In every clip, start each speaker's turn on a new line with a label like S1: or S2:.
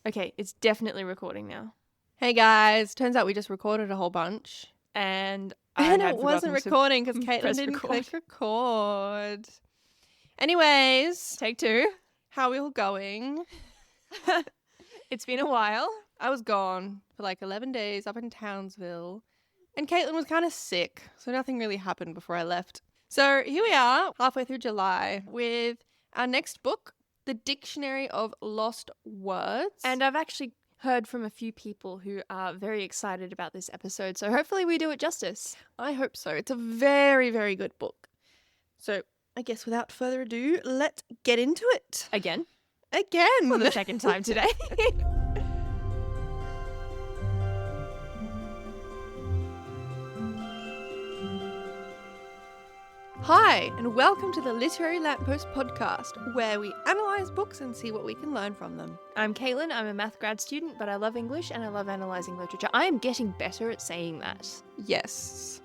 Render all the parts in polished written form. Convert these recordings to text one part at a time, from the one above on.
S1: Okay, it's definitely recording now.
S2: Hey guys, turns out we just recorded a whole bunch.
S1: And
S2: It wasn't recording because Caitlin
S1: press
S2: didn't
S1: record.
S2: click record. Anyways,
S1: Take 2.
S2: how are we all going?
S1: It's been a while.
S2: I was gone for like 11 days up in Townsville. And Caitlin was kind of sick, so nothing really happened before I left. So here we are, halfway through July, with our next book, The Dictionary of Lost Words.
S1: And I've actually heard from a few people who are very excited about this episode, so hopefully we do it justice.
S2: I hope so. It's a very, very good book. So I guess without further ado, let's get into it.
S1: Again.
S2: For
S1: the second time today.
S2: Hi, and welcome to the Literary Lamppost podcast, where we analyse books and see what we can learn from them.
S1: I'm Caitlin, I'm a math grad student, but I love English and I love analysing literature. I am getting better at saying that.
S2: Yes.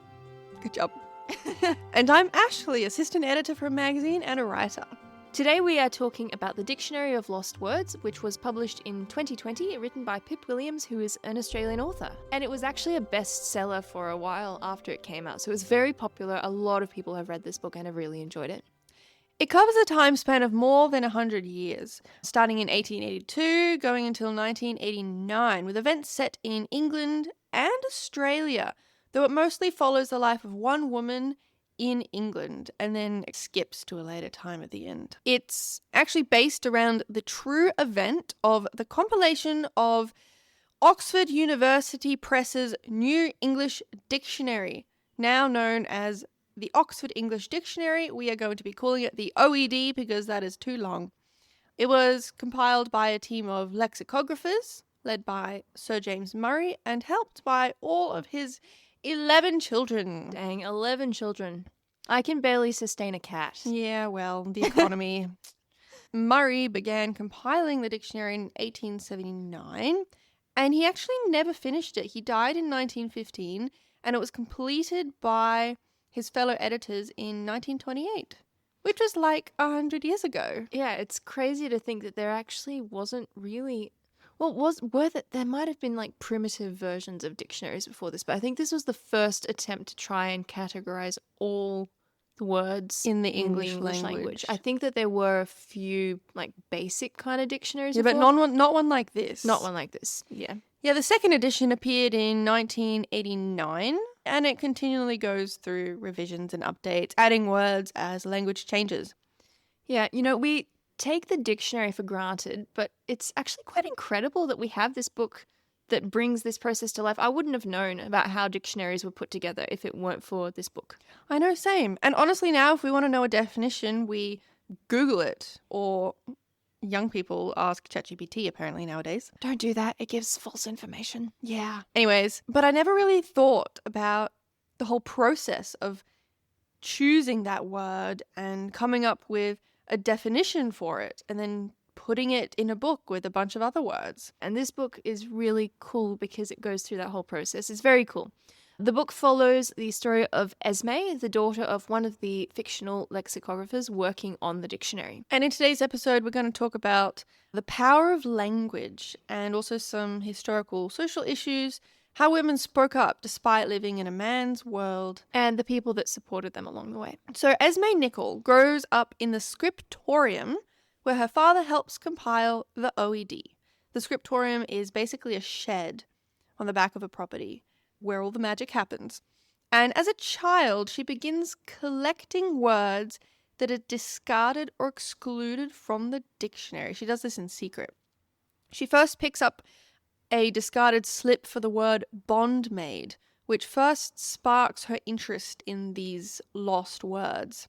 S2: Good job. And I'm Ashley, assistant editor for a magazine and a writer.
S1: Today we are talking about The Dictionary of Lost Words, which was published in 2020, written by Pip Williams, who is an Australian author. And it was actually a bestseller for a while after it came out, so it was very popular. A lot of people have read this book and have really enjoyed it.
S2: It covers a time span of more than 100 years, starting in 1882, going until 1989, with events set in England and Australia, though it mostly follows the life of one woman in England and then skips to a later time at the end. It's actually based around the true event of the compilation of Oxford University Press's New English Dictionary, now known as the Oxford English Dictionary. We are going to be calling it the OED because that is too long. It was compiled by a team of lexicographers led by Sir James Murray and helped by all of his 11 children.
S1: Dang, 11 children. I can barely sustain a cat.
S2: Yeah, well, the economy. Murray began compiling the dictionary in 1879, and he actually never finished it. He died in 1915, and it was completed by his fellow editors in 1928, which was like 100 years ago.
S1: Yeah, it's crazy to think that there actually wasn't really... there might have been like primitive versions of dictionaries before this, but I think this was the first attempt to try and categorize all the words
S2: in the English language.
S1: I think that there were a few like basic kind of dictionaries
S2: before. But not one like this.
S1: Not one like this, yeah.
S2: Yeah, the second edition appeared in 1989, and it continually goes through revisions and updates, adding words as language changes.
S1: Yeah, we take the dictionary for granted, but it's actually quite incredible that we have this book that brings this process to life. I wouldn't have known about how dictionaries were put together if it weren't for this book.
S2: I know, same. And honestly now, if we want to know a definition, we Google it, or young people ask ChatGPT apparently nowadays.
S1: Don't do that. It gives false information.
S2: Yeah. Anyways, but I never really thought about the whole process of choosing that word and coming up with a definition for it and then putting it in a book with a bunch of other words.
S1: And this book is really cool because it goes through that whole process. It's very cool. The book follows the story of Esme, the daughter of one of the fictional lexicographers working on the dictionary.
S2: And in today's episode, we're going to talk about the power of language and also some historical social issues, how women spoke up despite living in a man's world,
S1: and the people that supported them along the way.
S2: So Esme Nicoll grows up in the scriptorium, where her father helps compile the OED. The scriptorium is basically a shed on the back of a property where all the magic happens. And as a child, she begins collecting words that are discarded or excluded from the dictionary. She does this in secret. She first picks up a discarded slip for the word bondmaid, which first sparks her interest in these lost words.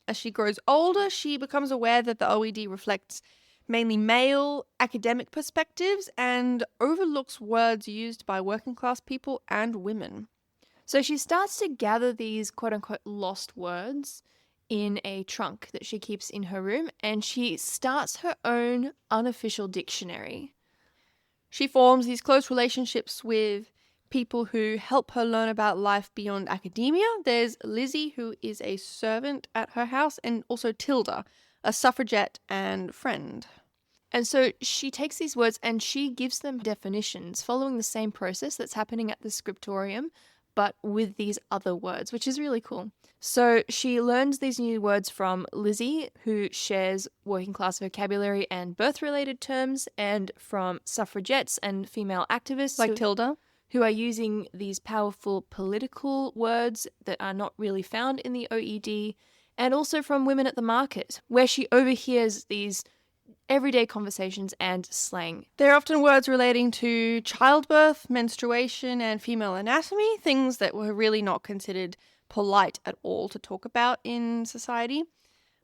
S2: As she grows older, she becomes aware that the OED reflects mainly male academic perspectives and overlooks words used by working class people and women.
S1: So she starts to gather these quote-unquote lost words in a trunk that she keeps in her room, and she starts her own unofficial dictionary.
S2: She forms these close relationships with people who help her learn about life beyond academia. There's Lizzie, who is a servant at her house, and also Tilda, a suffragette and friend.
S1: And so she takes these words and she gives them definitions following the same process that's happening at the scriptorium, but with these other words, which is really cool. So she learns these new words from Lizzie, who shares working class vocabulary and birth-related terms, and from suffragettes and female activists
S2: Like Tilda.
S1: who are using these powerful political words that are not really found in the OED, and also from women at the market, where she overhears these everyday conversations and slang.
S2: They're often words relating to childbirth, menstruation, and female anatomy, things that were really not considered polite at all to talk about in society.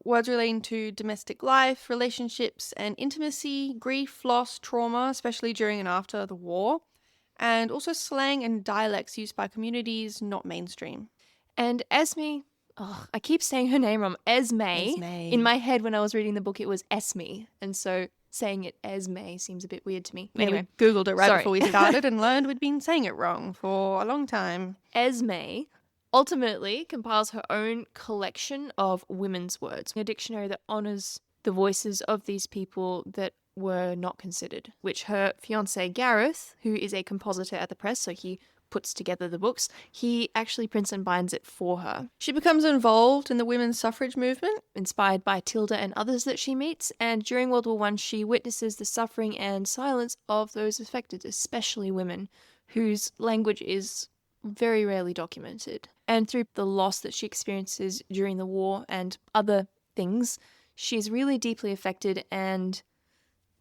S2: Words relating to domestic life, relationships, and intimacy, grief, loss, trauma, especially during and after the war, and also slang and dialects used by communities not mainstream.
S1: And Esme, I keep saying her name wrong, Esme. In my head when I was reading the book, it was Esme. And so saying it Esme seems a bit weird to me.
S2: Anyway, Googled it before we started and learned we'd been saying it wrong for a long time.
S1: Esme ultimately compiles her own collection of women's words, a dictionary that honours the voices of these people that were not considered, which her fiancé Gareth, who is a compositor at the press, so he puts together the books, he actually prints and binds it for her.
S2: She becomes involved in the women's suffrage movement,
S1: inspired by Tilda and others that she meets, and during World War I she witnesses the suffering and silence of those affected, especially women, whose language is very rarely documented. And through the loss that she experiences during the war and other things, she's really deeply affected, and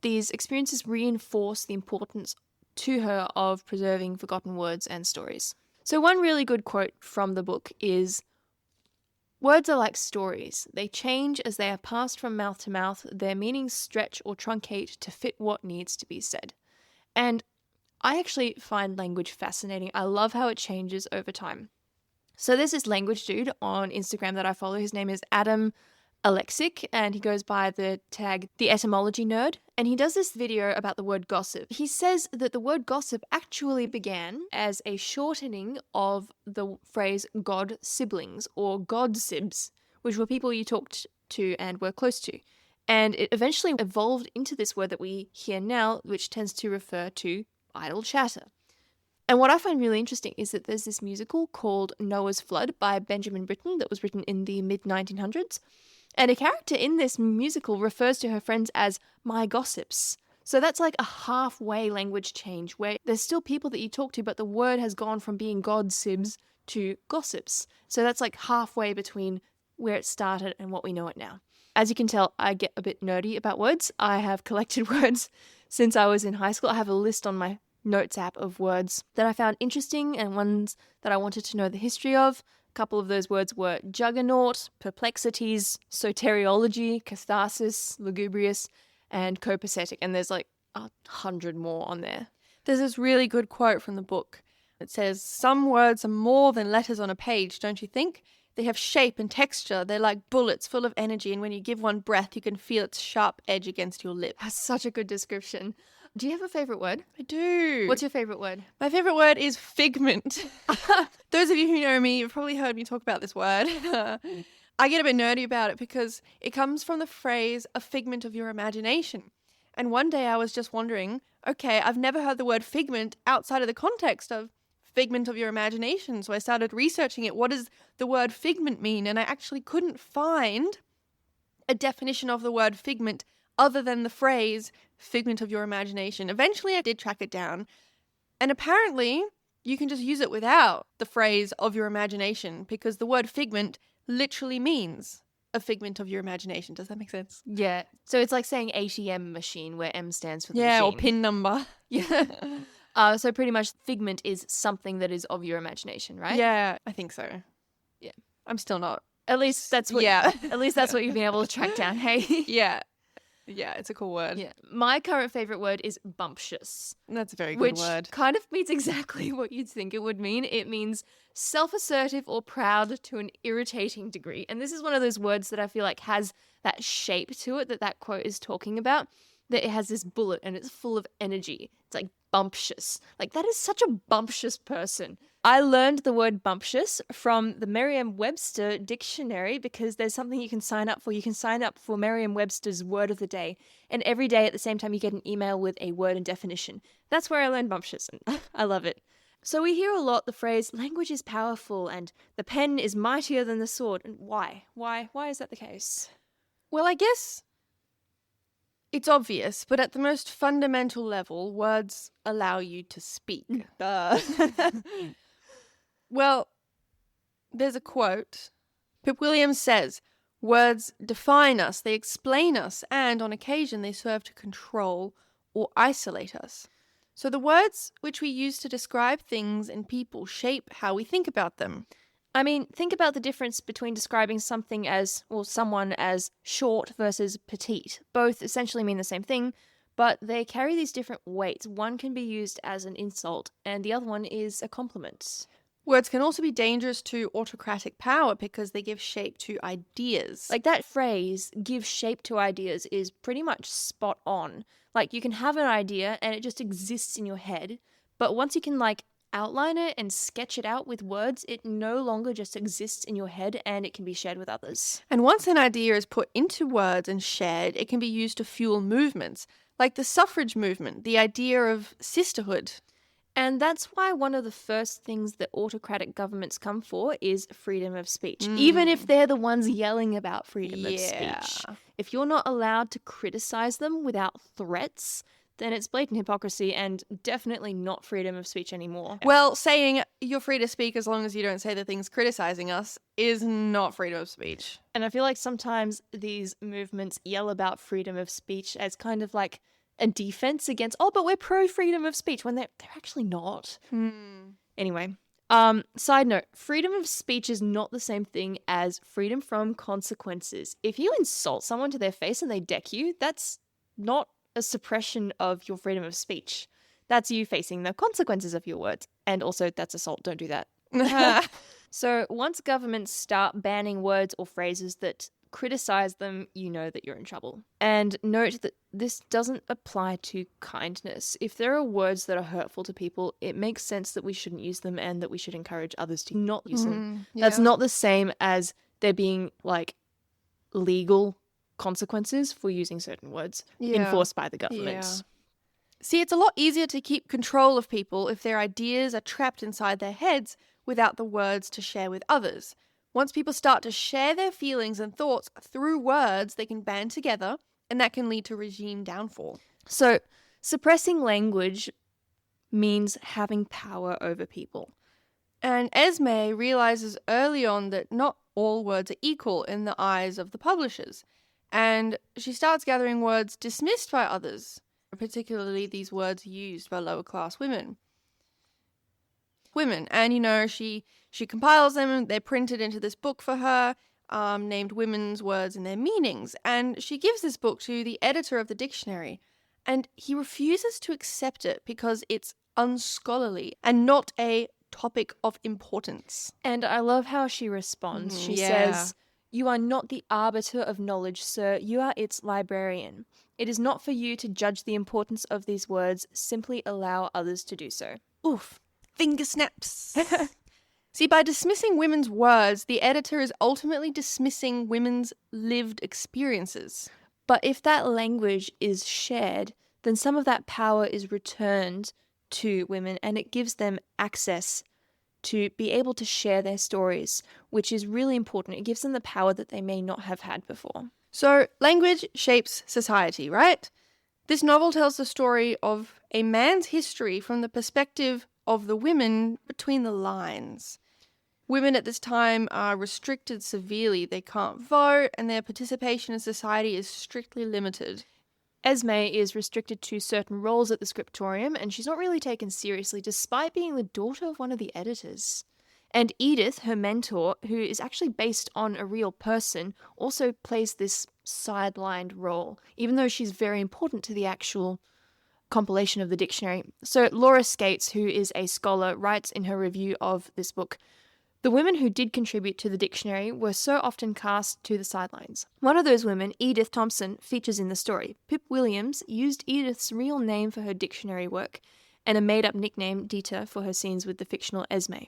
S1: these experiences reinforce the importance to her of preserving forgotten words and stories. So one really good quote from the book is, "Words are like stories. They change as they are passed from mouth to mouth. Their meanings stretch or truncate to fit what needs to be said." And I actually find language fascinating. I love how it changes over time. So there's this language dude on Instagram that I follow. His name is Adam Alexic, and he goes by the tag The Etymology Nerd, and he does this video about the word gossip. He says that the word gossip actually began as a shortening of the phrase god siblings or godsibs, which were people you talked to and were close to. And it eventually evolved into this word that we hear now, which tends to refer to idle chatter. And what I find really interesting is that there's this musical called Noah's Flood by Benjamin Britten that was written in the mid-1900s. And a character in this musical refers to her friends as my gossips. So that's like a halfway language change where there's still people that you talk to, but the word has gone from being godsibs to gossips. So that's like halfway between where it started and what we know it now. As you can tell, I get a bit nerdy about words. I have collected words since I was in high school. I have a list on my notes app of words that I found interesting and ones that I wanted to know the history of. A couple of those words were juggernaut, perplexities, soteriology, catharsis, lugubrious, and copacetic. And there's like 100 more on there.
S2: There's this really good quote from the book. It says, "Some words are more than letters on a page, don't you think? They have shape and texture. They're like bullets full of energy, and when you give one breath, you can feel its sharp edge against your lip."
S1: That's such a good description. Do you have a favourite word?
S2: I do.
S1: What's your favourite word?
S2: My favourite word is figment. Those of you who know me, you've probably heard me talk about this word. I get a bit nerdy about it because it comes from the phrase, a figment of your imagination. And one day I was just wondering, okay, I've never heard the word figment outside of the context of figment of your imagination. So I started researching it. What does the word figment mean? And I actually couldn't find a definition of the word figment other than the phrase figment of your imagination. Eventually I did track it down, and apparently you can just use it without the phrase of your imagination because the word figment literally means a figment of your imagination. Does that make sense?
S1: Yeah. So it's like saying ATM machine where M stands for the
S2: Yeah,
S1: machine.
S2: or PIN number.
S1: Yeah. So pretty much figment is something that is of your imagination, right?
S2: Yeah, I think so.
S1: Yeah.
S2: I'm still not.
S1: At least that's what at least that's what you've been able to track down, hey?
S2: Yeah. Yeah, it's a cool word.
S1: Yeah. My current favourite word is bumptious.
S2: That's a very good word.
S1: Which kind of means exactly what you'd think it would mean. It means self-assertive or proud to an irritating degree. And this is one of those words that I feel like has that shape to it that quote is talking about, that it has this bullet and it's full of energy. It's like bumptious. Like, that is such a bumptious person. I learned the word bumptious from the Merriam-Webster dictionary because there's something you can sign up for. You can sign up for Merriam-Webster's word of the day, and every day at the same time you get an email with a word and definition. That's where I learned bumptious, and I love it. So we hear a lot the phrase, language is powerful, and the pen is mightier than the sword. And why? Why is that the case?
S2: Well, I guess it's obvious, but at the most fundamental level, words allow you to speak. Well, there's a quote. Pip Williams says, words define us, they explain us, and on occasion they serve to control or isolate us. So the words which we use to describe things and people shape how we think about them.
S1: I mean, think about the difference between describing something as, or someone as short versus petite. Both essentially mean the same thing, but they carry these different weights. One can be used as an insult, and the other one is a compliment.
S2: Words can also be dangerous to autocratic power because they give shape to ideas.
S1: Like, that phrase, give shape to ideas, is pretty much spot on. Like, you can have an idea and it just exists in your head, but once you can, like, outline it and sketch it out with words, it no longer just exists in your head and it can be shared with others.
S2: And once an idea is put into words and shared, it can be used to fuel movements, like the suffrage movement, the idea of sisterhood.
S1: And that's why one of the first things that autocratic governments come for is freedom of speech, even if they're the ones yelling about freedom of speech. If you're not allowed to criticize them without threats, then it's blatant hypocrisy and definitely not freedom of speech anymore.
S2: Well, saying you're free to speak as long as you don't say the things criticizing us is not freedom of speech.
S1: And I feel like sometimes these movements yell about freedom of speech as kind of like a defense against, oh, but we're pro-freedom of speech, when they're actually not. Anyway, side note, freedom of speech is not the same thing as freedom from consequences. If you insult someone to their face and they deck you, that's not a suppression of your freedom of speech. That's you facing the consequences of your words. And also, that's assault. Don't do that. So once governments start banning words or phrases that criticize them, you know that you're in trouble. And note that this doesn't apply to kindness. If there are words that are hurtful to people, it makes sense that we shouldn't use them and that we should encourage others to not use them. That's not the same as there being like legal consequences for using certain words enforced by the government.
S2: See, it's a lot easier to keep control of people if their ideas are trapped inside their heads without the words to share with others. Once people start to share their feelings and thoughts through words, they can band together, and that can lead to regime downfall.
S1: So, suppressing language means having power over people.
S2: And Esme realizes early on that not all words are equal in the eyes of the publishers, and she starts gathering words dismissed by others, particularly these words used by lower-class women. And, you know, she compiles them, they're printed into this book for her, named Women's Words and Their Meanings, and she gives this book to the editor of the dictionary, and he refuses to accept it because it's unscholarly and not a topic of importance.
S1: And I love how she responds. She says, "You are not the arbiter of knowledge, sir. You are its librarian. It is not for you to judge the importance of these words. Simply allow others to do so."
S2: Oof. Finger snaps. See, by dismissing women's words, the editor is ultimately dismissing women's lived experiences.
S1: But if that language is shared, then some of that power is returned to women and it gives them access to be able to share their stories, which is really important. It gives them the power that they may not have had before.
S2: So, language shapes society, right? This novel tells the story of a man's history from the perspective of the women between the lines. Women at this time are restricted severely. They can't vote, and their participation in society is strictly limited.
S1: Esme is restricted to certain roles at the scriptorium, and she's not really taken seriously despite being the daughter of one of the editors. And Edith, her mentor, who is actually based on a real person, also plays this sidelined role, even though she's very important to the actual compilation of the dictionary. So Laura Skates, who is a scholar, writes in her review of this book, "The women who did contribute to the dictionary were so often cast to the sidelines. One of those women, Edith Thompson, features in the story. Pip Williams used Edith's real name for her dictionary work, and a made-up nickname, Dita, for her scenes with the fictional Esme.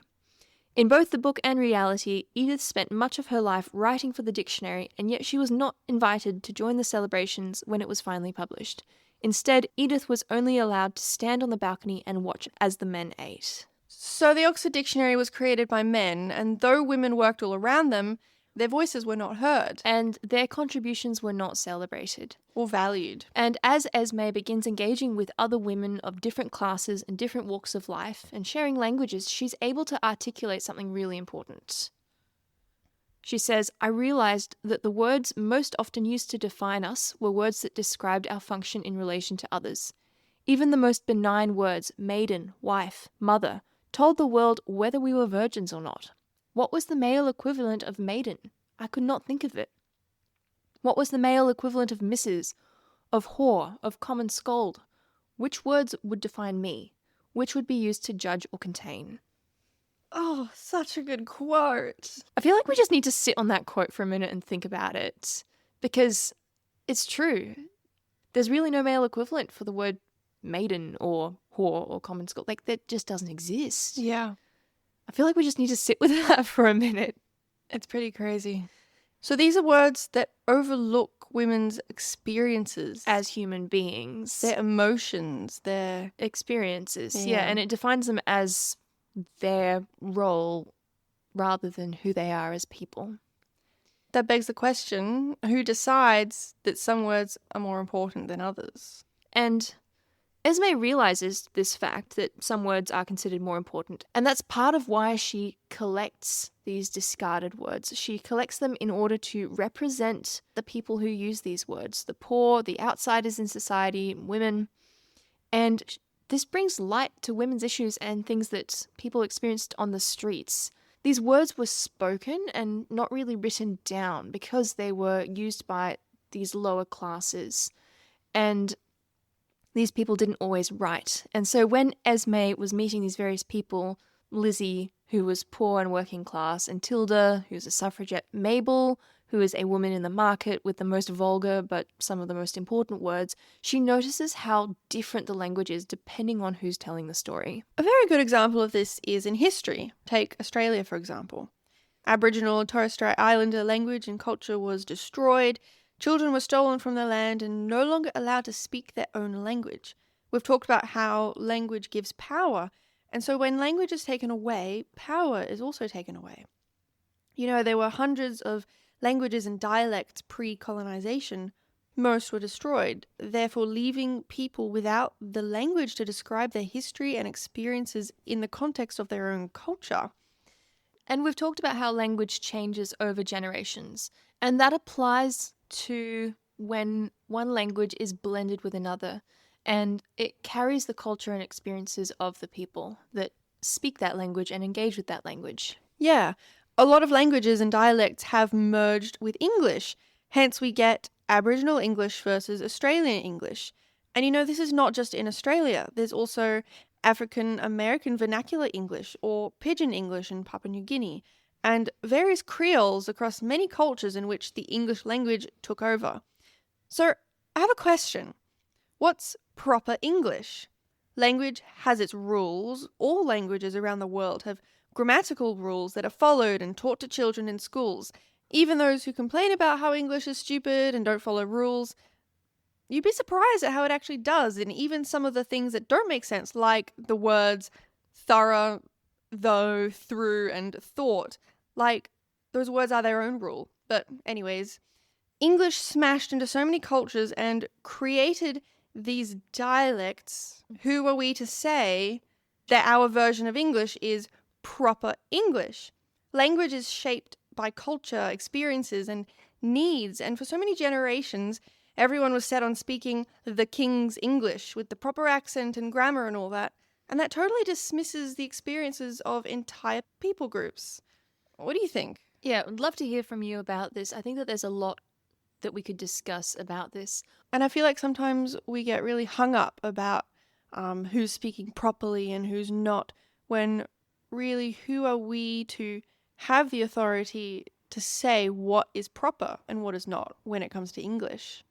S1: In both the book and reality, Edith spent much of her life writing for the dictionary, and yet she was not invited to join the celebrations when it was finally published. Instead, Edith was only allowed to stand on the balcony and watch as the men ate.
S2: So the Oxford Dictionary was created by men, and though women worked all around them, their voices were not heard.
S1: And their contributions were not celebrated.
S2: Or valued.
S1: And as Esme begins engaging with other women of different classes and different walks of life and sharing languages, she's able to articulate something really important. She says, "I realized that the words most often used to define us were words that described our function in relation to others. Even the most benign words, maiden, wife, mother, told the world whether we were virgins or not. What was the male equivalent of maiden? I could not think of it. What was the male equivalent of Mrs., of whore, of common scold? Which words would define me? Which would be used to judge or contain?"
S2: Oh, such a good quote.
S1: I feel like we just need to sit on that quote for a minute and think about it, because it's true. There's really no male equivalent for the word maiden or whore or common scold. Like, that just doesn't exist.
S2: Yeah.
S1: I feel like we just need to sit with that for a minute.
S2: It's pretty crazy. So these are words that overlook women's experiences.
S1: As human beings.
S2: Their emotions, their
S1: experiences. Yeah, and it defines them as their role rather than who they are as people.
S2: That begs the question, who decides that some words are more important than others?
S1: And Esme realizes this fact, that some words are considered more important, and that's part of why she collects these discarded words. She collects them in order to represent the people who use these words, the poor, the outsiders in society, women, and this brings light to women's issues and things that people experienced on the streets. These words were spoken and not really written down because they were used by these lower classes, and these people didn't always write. And so when Esme was meeting these various people, Lizzie, who was poor and working class, and Tilda, who's a suffragette, Mabel, who is a woman in the market with the most vulgar but some of the most important words, she notices how different the language is depending on who's telling the story.
S2: A very good example of this is in history. Take Australia, for example. Aboriginal and Torres Strait Islander language and culture was destroyed. Children were stolen from their land and no longer allowed to speak their own language. We've talked about how language gives power, and so when language is taken away, power is also taken away. You know, there were hundreds of languages and dialects pre-colonization. Most were destroyed, therefore leaving people without the language to describe their history and experiences in the context of their own culture.
S1: And we've talked about how language changes over generations, and that applies to when one language is blended with another, and it carries the culture and experiences of the people that speak that language and engage with that language.
S2: Yeah, a lot of languages and dialects have merged with English, hence we get Aboriginal English versus Australian English. And you know, this is not just in Australia, there's also African American Vernacular English or Pidgin English in Papua New Guinea, and various creoles across many cultures in which the English language took over. So, I have a question. What's proper English? Language has its rules. All languages around the world have grammatical rules that are followed and taught to children in schools. Even those who complain about how English is stupid and don't follow rules, you'd be surprised at how it actually does, and even some of the things that don't make sense, like the words thorough, though, through, and thought. Like, those words are their own rule. But anyways, English smashed into so many cultures and created these dialects. Who are we to say that our version of English is proper English? Language is shaped by culture, experiences, and needs, and for so many generations, everyone was set on speaking the King's English with the proper accent and grammar and all that, and that totally dismisses the experiences of entire people groups. What do you think?
S1: Yeah, I'd love to hear from you about this. I think that there's a lot that we could discuss about this.
S2: And I feel like sometimes we get really hung up about who's speaking properly and who's not, when really, who are we to have the authority to say what is proper and what is not when it comes to English?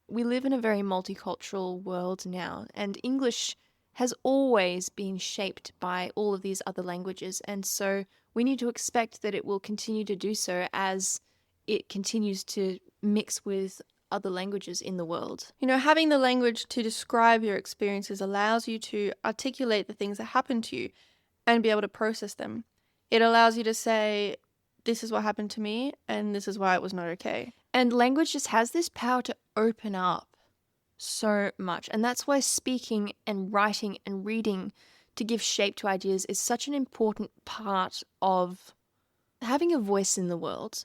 S1: We live in a very multicultural world now, and English has always been shaped by all of these other languages, and so we need to expect that it will continue to do so as it continues to mix with other languages in the world.
S2: You know, having the language to describe your experiences allows you to articulate the things that happen to you and be able to process them. It allows you to say, this is what happened to me, and this is why it was not okay.
S1: And language just has this power to open up so much. And that's why speaking and writing and reading to give shape to ideas is such an important part of having a voice in the world.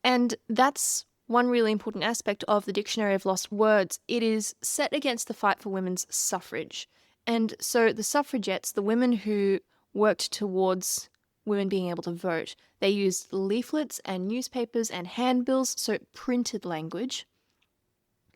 S1: And that's one really important aspect of the Dictionary of Lost Words. It is set against the fight for women's suffrage. And so the suffragettes, the women who worked towards women being able to vote, they used leaflets and newspapers and handbills, so printed language,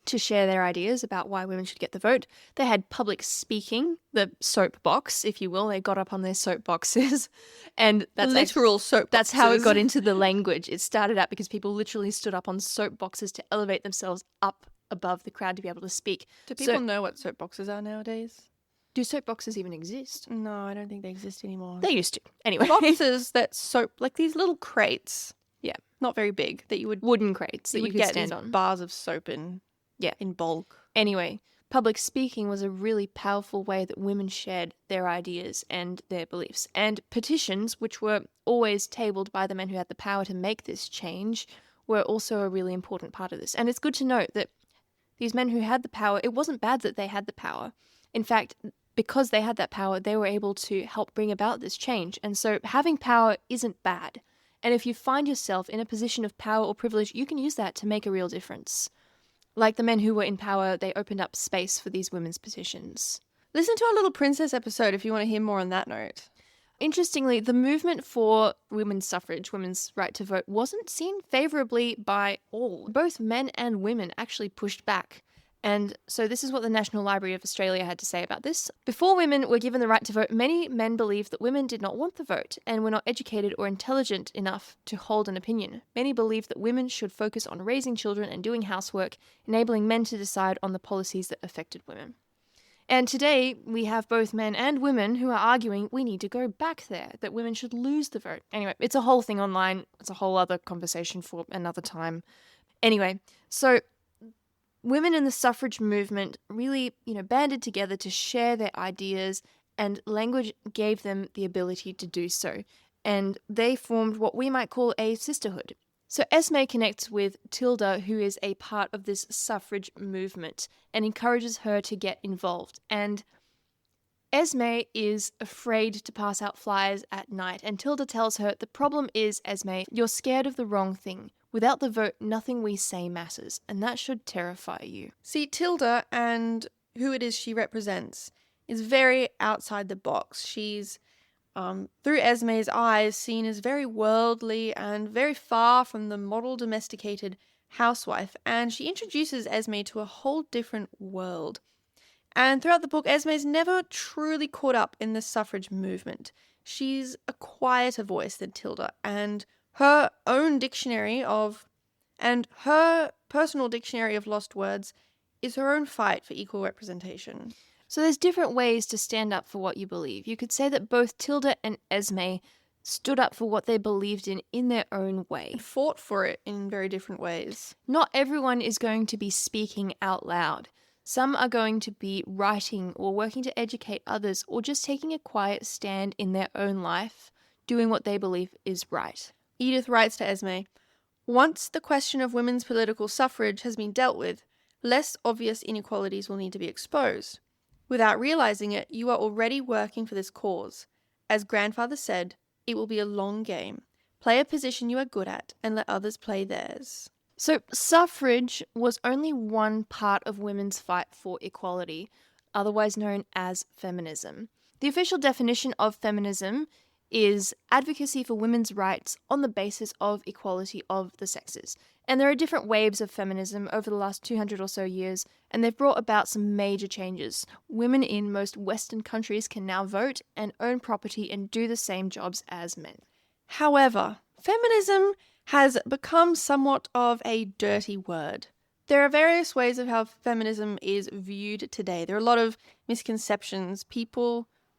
S1: to share their ideas about why women should get the vote. They had public speaking, the soapbox, if you will. They got up on their soapboxes, and that's
S2: literal soapboxes.
S1: That's how it got into the language. It started out because people literally stood up on soapboxes to elevate themselves up above the crowd to be able to speak.
S2: Do people know what soapboxes are nowadays?
S1: Do soapboxes even exist?
S2: No, I don't think they exist anymore.
S1: They used to. Anyway.
S2: Boxes that like these little crates.
S1: Yeah.
S2: Not very big, that you would...
S1: Wooden crates that you could
S2: get
S1: stand
S2: these
S1: on.
S2: bars of soap in.
S1: Yeah.
S2: In bulk.
S1: Anyway, public speaking was a really powerful way that women shared their ideas and their beliefs. And petitions, which were always tabled by the men who had the power to make this change, were also a really important part of this. And it's good to note that these men who had the power, it wasn't bad that they had the power. In fact, because they had that power, they were able to help bring about this change. And so having power isn't bad. And if you find yourself in a position of power or privilege, you can use that to make a real difference. Like the men who were in power, they opened up space for these women's positions.
S2: Listen to our Little Princess episode if you want to hear more on that note.
S1: Interestingly, the movement for women's suffrage, women's right to vote, wasn't seen favourably by all. Both men and women actually pushed back. And so this is what the National Library of Australia had to say about this. Before women were given the right to vote, many men believed that women did not want the vote and were not educated or intelligent enough to hold an opinion. Many believed that women should focus on raising children and doing housework, enabling men to decide on the policies that affected women. And today, we have both men and women who are arguing we need to go back there, that women should lose the vote. Anyway, it's a whole thing online. It's a whole other conversation for another time. Anyway, so women in the suffrage movement really, banded together to share their ideas, and language gave them the ability to do so. And they formed what we might call a sisterhood. So Esme connects with Tilda, who is a part of this suffrage movement, and encourages her to get involved. And Esme is afraid to pass out flyers at night, and Tilda tells her, the problem is, Esme, you're scared of the wrong thing. Without the vote, nothing we say matters, and that should terrify you.
S2: See, Tilda and who it is she represents is very outside the box. She's, through Esme's eyes, seen as very worldly and very far from the model domesticated housewife, and she introduces Esme to a whole different world. And throughout the book, Esme's never truly caught up in the suffrage movement. She's a quieter voice than Tilda, and her own dictionary and her personal dictionary of lost words is her own fight for equal representation.
S1: So there's different ways to stand up for what you believe. You could say that both Tilda and Esme stood up for what they believed in their own way.
S2: And fought for it in very different ways.
S1: Not everyone is going to be speaking out loud. Some are going to be writing or working to educate others, or just taking a quiet stand in their own life, doing what they believe is right.
S2: Edith writes to Esme, once the question of women's political suffrage has been dealt with, less obvious inequalities will need to be exposed. Without realizing it, you are already working for this cause. As grandfather said, it will be a long game. Play a position you are good at and let others play theirs.
S1: So suffrage was only one part of women's fight for equality, otherwise known as feminism. The official definition of feminism is advocacy for women's rights on the basis of equality of the sexes. And there are different waves of feminism over the last 200 or so years, and they've brought about some major changes. Women in most Western countries can now vote and own property and do the same jobs as men.
S2: However, feminism has become somewhat of a dirty word. There are various ways of how feminism is viewed today. There are a lot of misconceptions.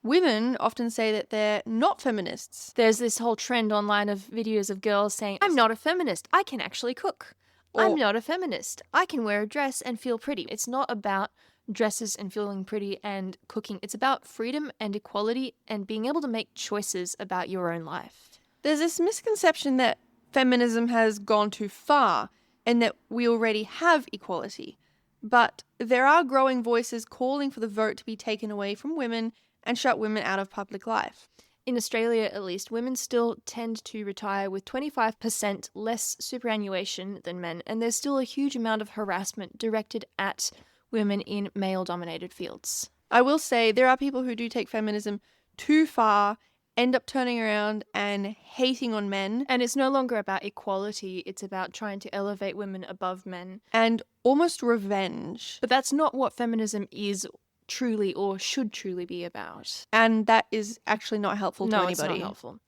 S2: Women often say that they're not feminists.
S1: There's this whole trend online of videos of girls saying, I'm not a feminist, I can actually cook. I'm not a feminist, I can wear a dress and feel pretty. It's not about dresses and feeling pretty and cooking. It's about freedom and equality and being able to make choices about your own life.
S2: There's this misconception that feminism has gone too far and that we already have equality. But there are growing voices calling for the vote to be taken away from women and shut women out of public life.
S1: In Australia, at least, women still tend to retire with 25% less superannuation than men, and there's still a huge amount of harassment directed at women in male-dominated fields.
S2: I will say there are people who do take feminism too far, end up turning around and hating on men.
S1: And it's no longer about equality, it's about trying to elevate women above men.
S2: And almost revenge.
S1: But that's not what feminism is truly or should truly be about.
S2: And that is actually not helpful to anybody.
S1: No, it's not helpful.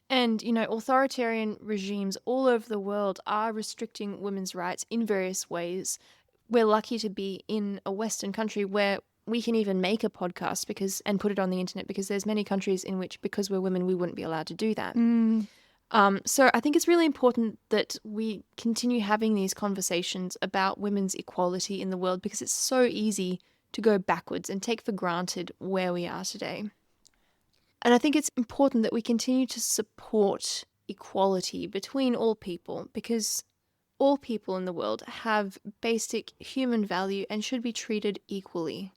S1: And, authoritarian regimes all over the world are restricting women's rights in various ways. We're lucky to be in a Western country where we can even make a podcast and put it on the internet, because there's many countries in which, because we're women, we wouldn't be allowed to do that. So I think it's really important that we continue having these conversations about women's equality in the world, because it's so easy to go backwards and take for granted where we are today. And I think it's important that we continue to support equality between all people, because all people in the world have basic human value and should be treated equally.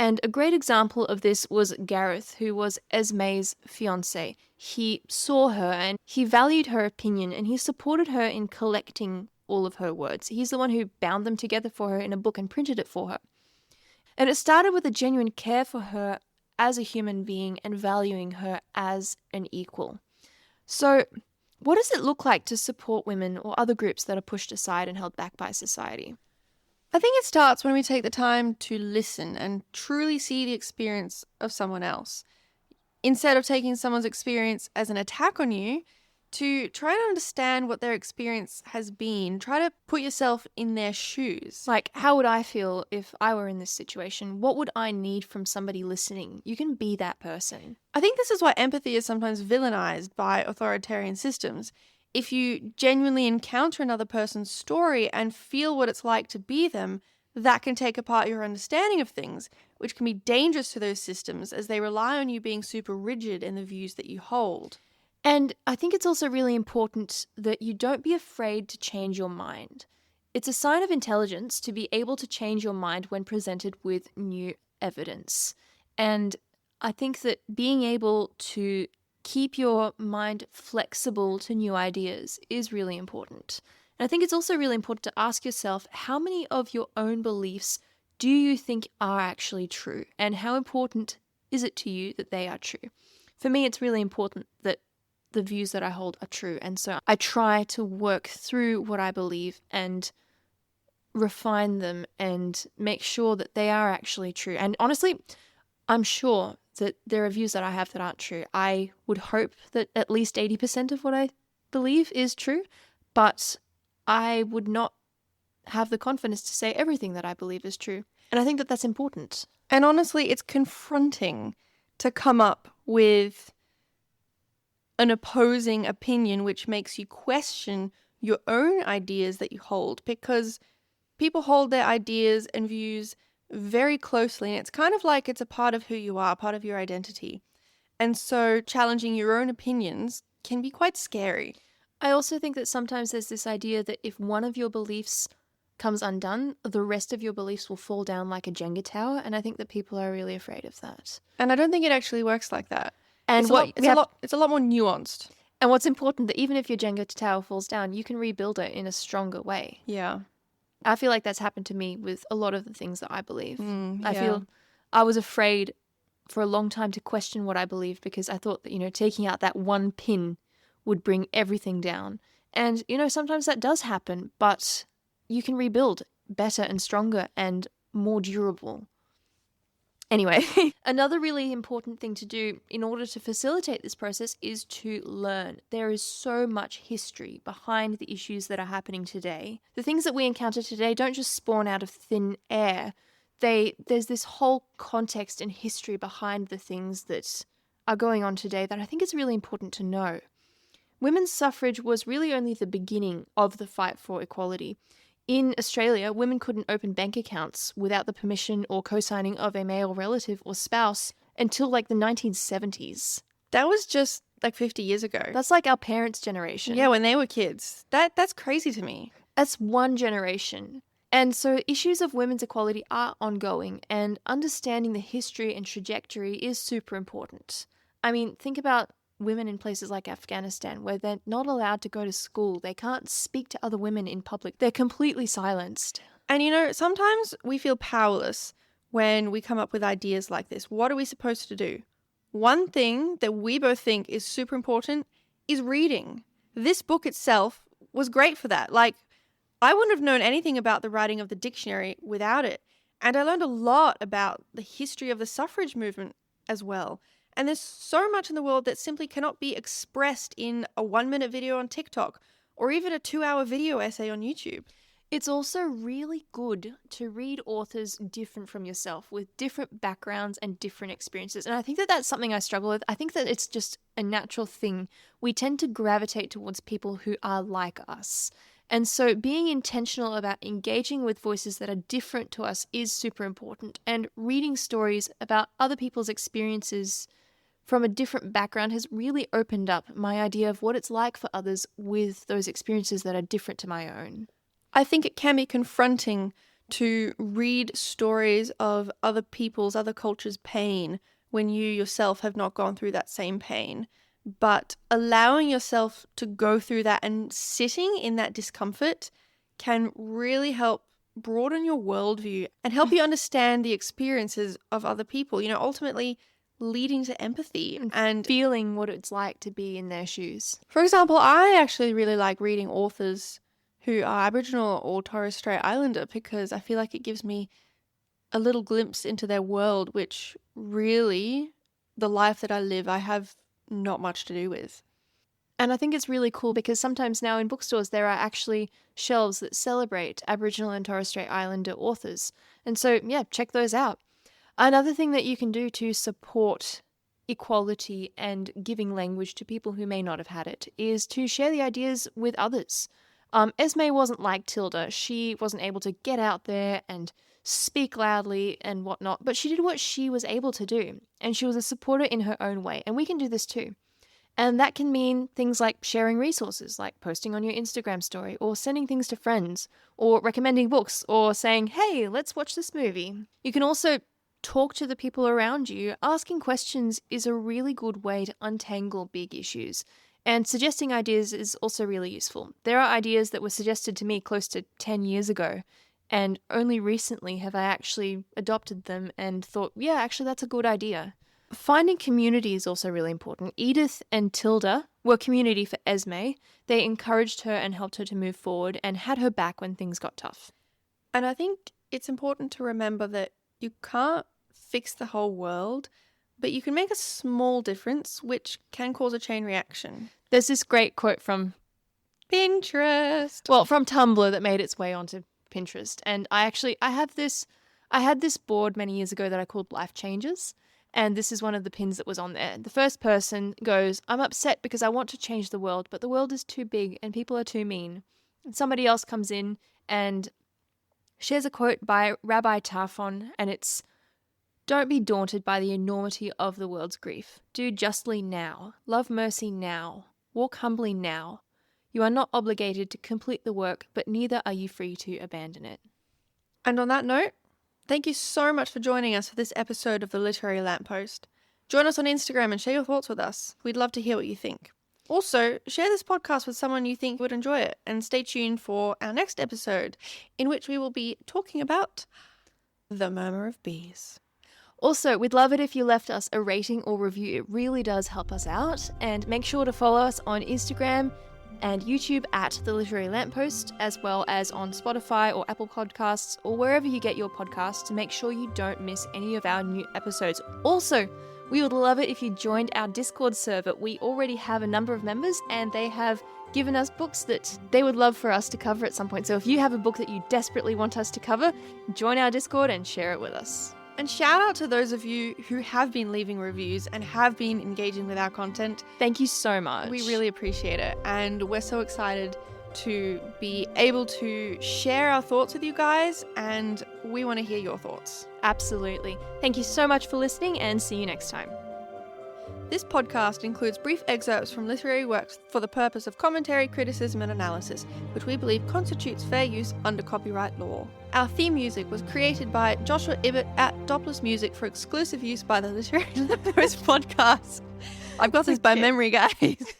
S1: And a great example of this was Gareth, who was Esme's fiancé. He saw her and he valued her opinion, and he supported her in collecting all of her words. He's the one who bound them together for her in a book and printed it for her. And it started with a genuine care for her as a human being and valuing her as an equal. So what does it look like to support women or other groups that are pushed aside and held back by society?
S2: I think it starts when we take the time to listen and truly see the experience of someone else. Instead of taking someone's experience as an attack on you, to try and understand what their experience has been. Try to put yourself in their shoes.
S1: Like, how would I feel if I were in this situation? What would I need from somebody listening? You can be that person.
S2: I think this is why empathy is sometimes villainized by authoritarian systems. If you genuinely encounter another person's story and feel what it's like to be them, that can take apart your understanding of things, which can be dangerous to those systems as they rely on you being super rigid in the views that you hold.
S1: And I think it's also really important that you don't be afraid to change your mind. It's a sign of intelligence to be able to change your mind when presented with new evidence. And I think that being able to keep your mind flexible to new ideas is really important. And I think it's also really important to ask yourself, how many of your own beliefs do you think are actually true? And how important is it to you that they are true? For me, it's really important that the views that I hold are true. And so I try to work through what I believe and refine them and make sure that they are actually true. And honestly, I'm sure that there are views that I have that aren't true. I would hope that at least 80% of what I believe is true, but I would not have the confidence to say everything that I believe is true. And I think that that's important.
S2: And honestly, it's confronting to come up with an opposing opinion which makes you question your own ideas that you hold, because people hold their ideas and views very closely, and it's kind of like it's a part of who you are, part of your identity. And so challenging your own opinions can be quite scary.
S1: I also think that sometimes there's this idea that if one of your beliefs comes undone, the rest of your beliefs will fall down like a Jenga tower, and I think that people are really afraid of that.
S2: And I don't think it actually works like that.
S1: And
S2: it's a lot more nuanced.
S1: And what's important, that even if your Jenga tower falls down, you can rebuild it in a stronger way.
S2: Yeah.
S1: I feel like that's happened to me with a lot of the things that I believe.
S2: Yeah.
S1: I feel I was afraid for a long time to question what I believed, because I thought that, taking out that one pin would bring everything down. And, sometimes that does happen, but you can rebuild better and stronger and more durable. Anyway, another really important thing to do in order to facilitate this process is to learn. There is so much history behind the issues that are happening today. The things that we encounter today don't just spawn out of thin air. There's this whole context and history behind the things that are going on today that I think is really important to know. Women's suffrage was really only the beginning of the fight for equality. In Australia, women couldn't open bank accounts without the permission or co-signing of a male relative or spouse until like the 1970s.
S2: That was just like 50 years ago.
S1: That's like our parents' generation.
S2: Yeah, when they were kids. That's crazy to me.
S1: That's one generation. And so issues of women's equality are ongoing, and understanding the history and trajectory is super important. I mean, think about women in places like Afghanistan, where they're not allowed to go to school. They can't speak to other women in public. They're completely silenced.
S2: And you know, sometimes we feel powerless when we come up with ideas like this. What are we supposed to do? One thing that we both think is super important is reading. This book itself was great for that. Like, I wouldn't have known anything about the writing of the dictionary without it. And I learned a lot about the history of the suffrage movement as well. And there's so much in the world that simply cannot be expressed in a 1-minute video on TikTok or even a 2-hour video essay on YouTube.
S1: It's also really good to read authors different from yourself, with different backgrounds and different experiences. And I think that that's something I struggle with. I think that it's just a natural thing. We tend to gravitate towards people who are like us. And so being intentional about engaging with voices that are different to us is super important. And reading stories about other people's experiences from a different background has really opened up my idea of what it's like for others with those experiences that are different to my own.
S2: I think it can be confronting to read stories of other people's, other cultures' pain when you yourself have not gone through that same pain. But allowing yourself to go through that and sitting in that discomfort can really help broaden your worldview and help you understand the experiences of other people. You know, ultimately leading to empathy and
S1: feeling what it's like to be in their shoes.
S2: For example, I actually really like reading authors who are Aboriginal or Torres Strait Islander because I feel like it gives me a little glimpse into their world, which really, the life that I live, I have not much to do with.
S1: And I think it's really cool because sometimes now in bookstores there are actually shelves that celebrate Aboriginal and Torres Strait Islander authors. And so, yeah, check those out. Another thing that you can do to support equality and giving language to people who may not have had it is to share the ideas with others. Esme wasn't like Tilda. She wasn't able to get out there and speak loudly and whatnot, but she did what she was able to do, and she was a supporter in her own way, and we can do this too. And that can mean things like sharing resources, like posting on your Instagram story, or sending things to friends, or recommending books, or saying, hey, let's watch this movie. You can also talk to the people around you. Asking questions is a really good way to untangle big issues. And suggesting ideas is also really useful. There are ideas that were suggested to me close to 10 years ago, and only recently have I actually adopted them and thought, yeah, actually that's a good idea. Finding community is also really important. Edith and Tilda were community for Esme. They encouraged her and helped her to move forward and had her back when things got tough.
S2: And I think it's important to remember that you can't fix the whole world, but you can make a small difference, which can cause a chain reaction.
S1: There's this great quote from
S2: Pinterest.
S1: Well, from Tumblr that made its way onto Pinterest. And I had this board many years ago that I called Life Changes. And this is one of the pins that was on there. The first person goes, I'm upset because I want to change the world, but the world is too big and people are too mean. And somebody else comes in and shares a quote by Rabbi Tarfon, and it's, don't be daunted by the enormity of the world's grief. Do justly now. Love mercy now. Walk humbly now. You are not obligated to complete the work, but neither are you free to abandon it.
S2: And on that note, thank you so much for joining us for this episode of The Literary Lamppost. Join us on Instagram and share your thoughts with us. We'd love to hear what you think. Also, share this podcast with someone you think would enjoy it, and stay tuned for our next episode, in which we will be talking about the murmur of bees.
S1: Also, we'd love it if you left us a rating or review. It really does help us out. And make sure to follow us on Instagram, and YouTube at The Literary Lamppost, as well as on Spotify or Apple Podcasts or wherever you get your podcasts to make sure you don't miss any of our new episodes. Also, we would love it if you joined our Discord server. We already have a number of members and they have given us books that they would love for us to cover at some point. So if you have a book that you desperately want us to cover, join our Discord and share it with us.
S2: And shout out to those of you who have been leaving reviews and have been engaging with our content.
S1: Thank you so much.
S2: We really appreciate it. And we're so excited to be able to share our thoughts with you guys, and we want to hear your thoughts.
S1: Absolutely. Thank you so much for listening, and see you next time.
S2: This podcast includes brief excerpts from literary works for the purpose of commentary, criticism, and analysis, which we believe constitutes fair use under copyright law. Our theme music was created by Joshua Ibbott at Doppler's Music for exclusive use by the Literary Lamppost podcast. I've got this by memory, guys.